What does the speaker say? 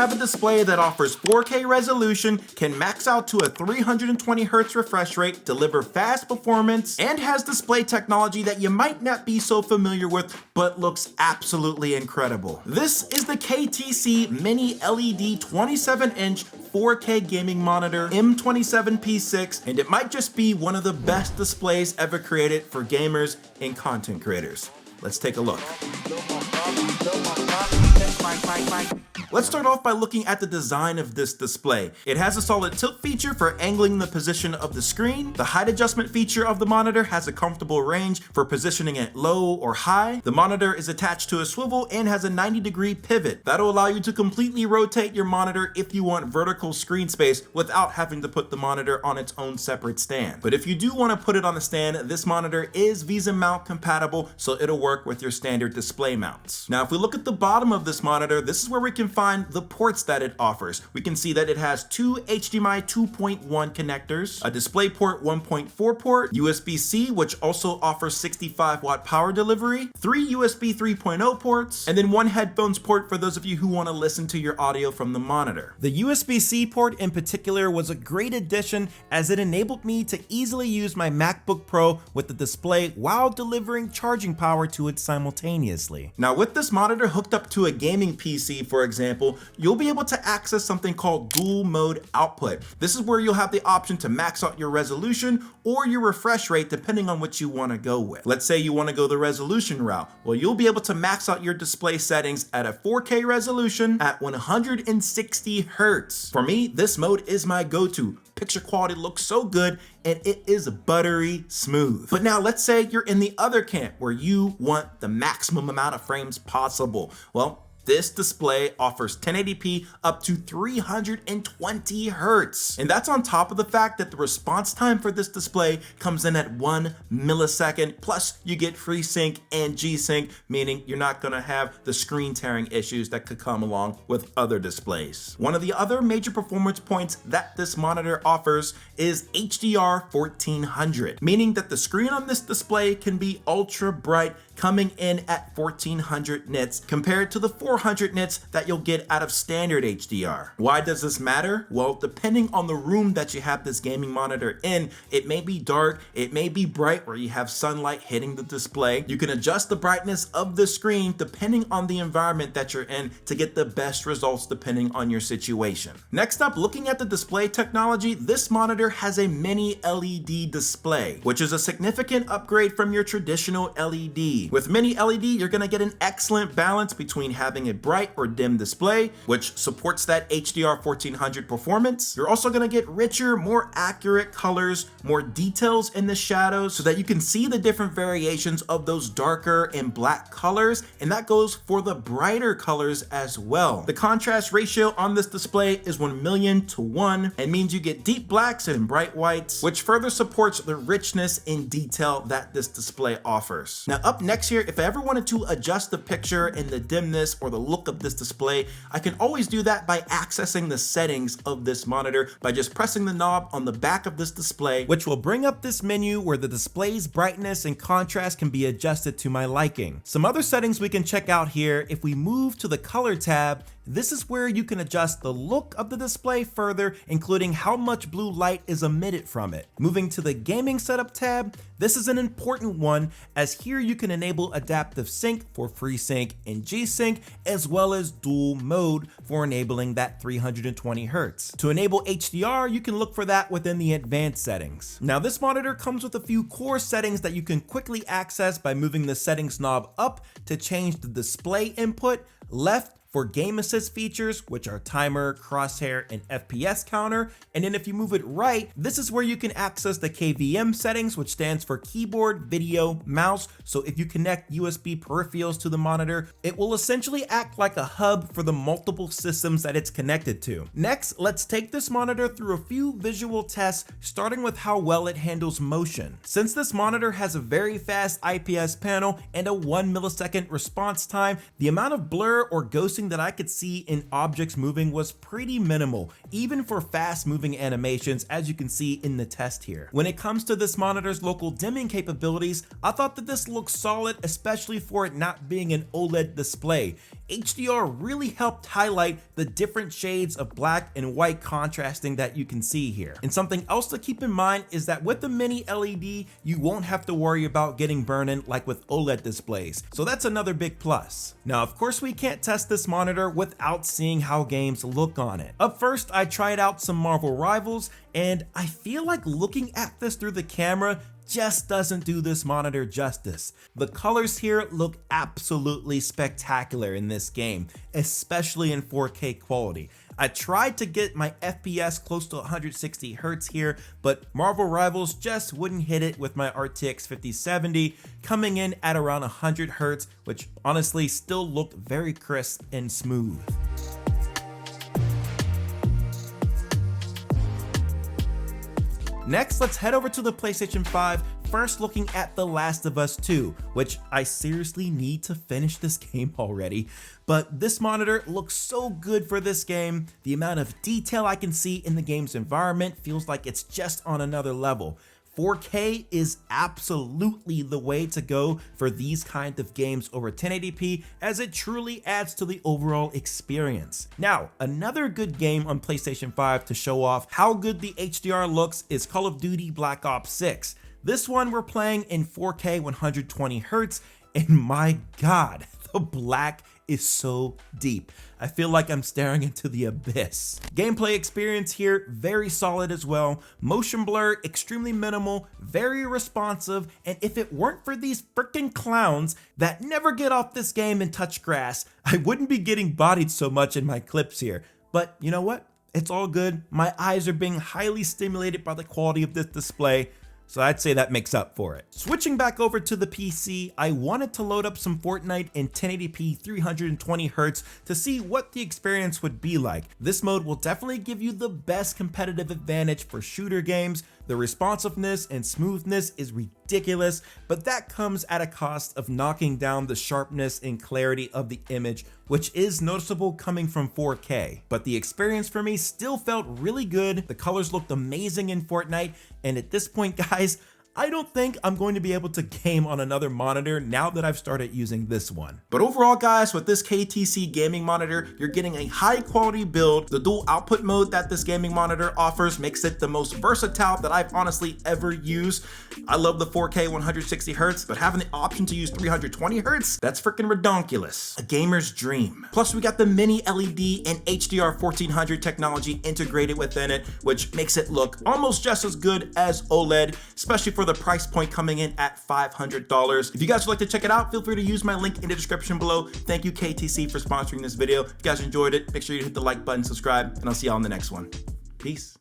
have a display that offers 4K resolution, can max out to a 320Hz refresh rate, deliver fast performance, and has display technology that you might not be so familiar with, but looks absolutely incredible. This is the KTC Mini LED 27-inch 4K gaming monitor M27P6, and it might just be one of the best displays ever created for gamers and content creators. Let's take a look. Let's start off by looking at the design of this display. It has a solid tilt feature for angling the position of the screen. The height adjustment feature of the monitor has a comfortable range for positioning it low or high. The monitor is attached to a swivel and has a 90-degree pivot. That'll allow you to completely rotate your monitor if you want vertical screen space without having to put the monitor on its own separate stand. But if you do want to put it on a stand, this monitor is Visa mount compatible, so it'll work with your standard display mounts. Now, if we look at the bottom of this monitor, this is where we can find the ports that it offers. We can see that it has two HDMI 2.1 connectors, a DisplayPort 1.4 port, USB-C, which also offers 65-watt power delivery, 3 USB 3.0 ports, and then one headphones port for those of you who want to listen to your audio from the monitor. The USB-C port in particular was a great addition as it enabled me to easily use my MacBook Pro with the display while delivering charging power to it simultaneously. Now, with this monitor hooked up to a gaming PC, for example, you'll be able to access something called dual mode output. This is where you'll have the option to max out your resolution or your refresh rate depending on what you want to go with. Let's say you want to go the resolution route. Well, you'll be able to max out your display settings at a 4K resolution at 160 Hz. For me, this mode is my go-to. Picture quality looks so good and it is buttery smooth. But now let's say you're in the other camp where you want the maximum amount of frames possible. Well, this display offers 1080p up to 320 Hz. And that's on top of the fact that the response time for this display comes in at 1 millisecond, plus you get FreeSync and G-Sync, meaning you're not gonna have the screen tearing issues that could come along with other displays. One of the other major performance points that this monitor offers is HDR 1400, meaning that the screen on this display can be ultra bright, coming in at 1400 nits compared to the 400 nits that you'll get out of standard HDR. Why does this matter? Well, depending on the room that you have this gaming monitor in, it may be dark, it may be bright where you have sunlight hitting the display. You can adjust the brightness of the screen depending on the environment that you're in to get the best results depending on your situation. Next up, looking at the display technology, this monitor has a mini LED display, which is a significant upgrade from your traditional LED. With mini LED, you're gonna get an excellent balance between having a bright or dim display, which supports that HDR 1400 performance. You're also gonna get richer, more accurate colors, more details in the shadows so that you can see the different variations of those darker and black colors, and that goes for the brighter colors as well. The contrast ratio on this display is 1,000,000 to 1 and means you get deep blacks and bright whites, which further supports the richness in detail that this display offers. Now, up next here, if I ever wanted to adjust the picture and the dimness or the look of this display, I can always do that by accessing the settings of this monitor by just pressing the knob on the back of this display, which will bring up this menu where the display's brightness and contrast can be adjusted to my liking. Some other settings we can check out here. If we move to the color tab, this is where you can adjust the look of the display further, including how much blue light is emitted from it. Moving to the gaming setup tab, this is an important one as here you can enable adaptive sync for FreeSync and G-Sync, as well as dual mode for enabling that 320 Hz. To enable HDR, you can look for that within the advanced settings. Now, this monitor comes with a few core settings that you can quickly access by moving the settings knob up to change the display input, left for game assist features, which are timer, crosshair, and FPS counter. And then if you move it right, this is where you can access the KVM settings, which stands for keyboard, video, mouse. So if you connect USB peripherals to the monitor, it will essentially act like a hub for the multiple systems that it's connected to. Next, let's take this monitor through a few visual tests, starting with how well it handles motion. Since this monitor has a very fast IPS panel and a 1 millisecond response time, the amount of blur or ghosting that I could see in objects moving was pretty minimal, even for fast moving animations, as you can see in the test here. When it comes to this monitor's local dimming capabilities, I thought that this looked solid, especially for it not being an OLED display. HDR really helped highlight the different shades of black and white contrasting that you can see here. And something else to keep in mind is that with the mini LED, you won't have to worry about getting burn-in like with OLED displays. So that's another big plus. Now, of course, we can't test this monitor without seeing how games look on it. Up first, I tried out some Marvel Rivals, and I feel like looking at this through the camera just doesn't do this monitor justice. The colors here look absolutely spectacular in this game, especially in 4K quality. I tried to get my FPS close to 160 Hz here, but Marvel Rivals just wouldn't hit it with my RTX 5070, coming in at around 100 Hz, which honestly still looked very crisp and smooth. Next, let's head over to the PlayStation 5, first looking at The Last of Us 2, which I seriously need to finish this game already. But this monitor looks so good for this game. The amount of detail I can see in the game's environment feels like it's just on another level. 4K is absolutely the way to go for these kind of games over 1080p, as it truly adds to the overall experience. Now, another good game on PlayStation 5 to show off how good the HDR looks is Call of Duty Black Ops 6. This one we're playing in 4K 120 Hz, and my god, the black is so deep. I feel like I'm staring into the abyss. Gameplay experience here, very solid as well. Motion blur, extremely minimal, very responsive, and if it weren't for these freaking clowns that never get off this game and touch grass, I wouldn't be getting bodied so much in my clips here. But you know what? It's all good. My eyes are being highly stimulated by the quality of this display, so I'd say that makes up for it. Switching back over to the PC, I wanted to load up some Fortnite in 1080p 320 Hz to see what the experience would be like. This mode will definitely give you the best competitive advantage for shooter games. The responsiveness and smoothness is ridiculous, but that comes at a cost of knocking down the sharpness and clarity of the image, which is noticeable coming from 4K. But the experience for me still felt really good. The colors looked amazing in Fortnite, and at this point, guys, I don't think I'm going to be able to game on another monitor now that I've started using this one. But overall, guys, with this KTC gaming monitor, you're getting a high quality build. The dual output mode that this gaming monitor offers makes it the most versatile that I've honestly ever used. I love the 4K 160 Hz, but having the option to use 320 Hz, that's freaking redonkulous. A gamer's dream. Plus, we got the mini LED and HDR 1400 technology integrated within it, which makes it look almost just as good as OLED, especially for the price point coming in at $500. If you guys would like to check it out, feel free to use my link in the description below. Thank you, KTC, for sponsoring this video. If you guys enjoyed it, make sure you hit the like button, subscribe, and I'll see y'all on the next one. Peace.